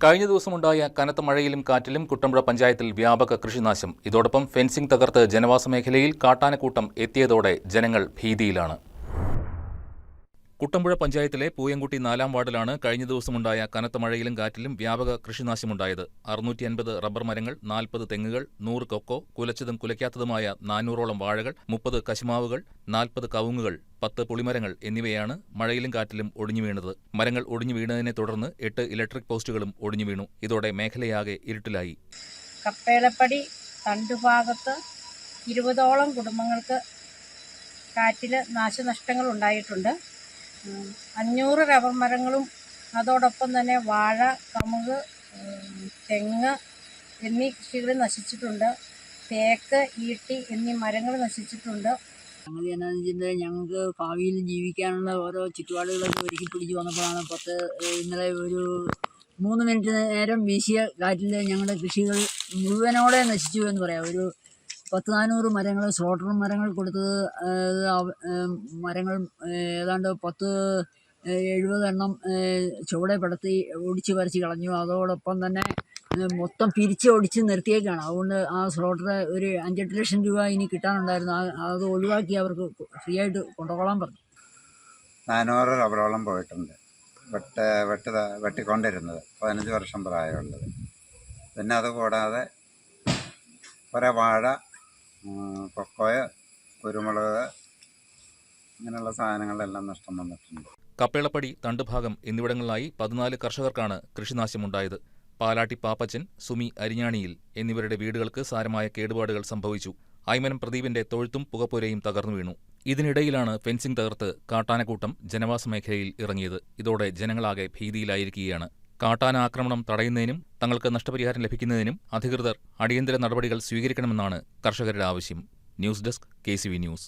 കഴിഞ്ഞ ദിവസമുണ്ടായ കനത്ത മഴയിലും കാറ്റിലും കുട്ടമ്പുഴ പഞ്ചായത്തിൽ വ്യാപക കൃഷിനാശം. ഇതോടൊപ്പം ഫെൻസിംഗ് തകർത്ത് ജനവാസ മേഖലയിൽ കാട്ടാനക്കൂട്ടം എത്തിയതോടെ ജനങ്ങൾ ഭീതിയിലാണ്. കുട്ടമ്പുഴ പഞ്ചായത്തിലെ പൂയംകുട്ടി 4-ാം വാർഡിലാണ് കഴിഞ്ഞ ദിവസമുണ്ടായ കനത്ത മഴയിലും കാറ്റിലും വ്യാപക കൃഷിനാശമുണ്ടായത്. 650 റബ്ബർ മരങ്ങൾ, 40 തെങ്ങുകൾ, 100 കൊക്കോ, കുലച്ചതും കുലയ്ക്കാത്തതുമായ 400ഓളം വാഴകൾ, 30 കശുമാവുകൾ, 40 കവുങ്ങുകൾ, 10 പുളിമരങ്ങൾ എന്നിവയാണ് മഴയിലും കാറ്റിലും ഒടിഞ്ഞു വീണത്. മരങ്ങൾ ഒടിഞ്ഞു വീണതിനെ തുടർന്ന് 8 ഇലക്ട്രിക് പോസ്റ്റുകളും ഒടിഞ്ഞു വീണു. ഇതോടെ മേഖലയാകെ ഇരുട്ടിലായി. കപ്പേളപ്പടി തണ്ടുഭാഗത്ത് 20ഓളം കുടുംബങ്ങൾക്ക് കാറ്റിൽ നാശനഷ്ടങ്ങൾ ഉണ്ടായിട്ടുണ്ട്. 500 റബ്ബർ മരങ്ങളും അതോടൊപ്പം തന്നെ വാഴ, കമുക്, തെങ്ങ് എന്നീ കൃഷികൾ നശിച്ചിട്ടുണ്ട്. തേക്ക്, ഈട്ടി എന്നീ മരങ്ങൾ നശിച്ചിട്ടുണ്ട്. സംഗതി എന്നാന്ന് വെച്ചിട്ടുണ്ടെങ്കിൽ ഞങ്ങൾക്ക് ഭാവിയിൽ ജീവിക്കാനുള്ള ഓരോ ചുറ്റുപാടുകളൊക്കെ ഒരുക്കി പിടിച്ച് വന്നപ്പോഴാണ് ഇന്നലെ ഒരു 3 മിനിറ്റ് നേരം വീശിയ കാറ്റിൽ ഞങ്ങളുടെ കൃഷികൾ മുഴുവനോടെ നശിച്ചു എന്ന് പറയാം. ഒരു 10-400 മരങ്ങൾ, സ്ലോട്ടർ മരങ്ങൾ കൊടുത്തത് മരങ്ങൾ ഏതാണ്ട് 70 എണ്ണം ചുവടെ പടത്തി ഒടിച്ച് പറിച്ച് കളഞ്ഞു. അതോടൊപ്പം തന്നെ മൊത്തം പിരിച്ച് ഒടിച്ച് നിർത്തിയേക്കാണ്. അതുകൊണ്ട് ആ സ്ലോട്ടർ ഒരു 5-8 ലക്ഷം രൂപ ഇനി കിട്ടാനുണ്ടായിരുന്നു. അത് ഒഴിവാക്കി അവർക്ക് ഫ്രീ ആയിട്ട് കൊണ്ടുപോകാൻ പറഞ്ഞു. 400 റബ്ബറോളം പോയിട്ടുണ്ട്. വെട്ടിക്കൊണ്ടിരുന്നത് 15 വർഷം പ്രായമുള്ളത്. പിന്നെ അതുകൂടാതെ കുറേ വാഴ, കൊക്കോയ, കുരുമുളക് ഇങ്ങനെയുള്ള സാധനങ്ങളെല്ലാം നഷ്ടം വന്നിട്ടുണ്ട്. കപ്പേളപ്പടി, തണ്ടുഭാഗം എന്നിവിടങ്ങളിലായി 14 കർഷകർക്കാണ് കൃഷിനാശമുണ്ടായത്. പാലാട്ടി പാപ്പച്ചൻ, സുമി അരിഞ്ഞാണിയിൽ എന്നിവരുടെ വീടുകൾക്ക് സാരമായ കേടുപാടുകൾ സംഭവിച്ചു. ഐമനം പ്രദീപിന്റെ തൊഴുത്തും പുകപ്പുരയും തകർന്നു വീണു. ഇതിനിടയിലാണ് ഫെൻസിംഗ് തകർത്ത് കാട്ടാനക്കൂട്ടം ജനവാസ മേഖലയിൽ ഇറങ്ങിയത്. ഇതോടെ ജനങ്ങളാകെ ഭീതിയിലായിരിക്കുകയാണ്. കാട്ടാന ആക്രമണം തടയുന്നതിനും തങ്ങൾക്ക് നഷ്ടപരിഹാരം ലഭിക്കുന്നതിനും അധികൃതർ അടിയന്തര നടപടികൾ സ്വീകരിക്കണമെന്നാണ് കർഷകരുടെ ആവശ്യം. News desk, KCV news.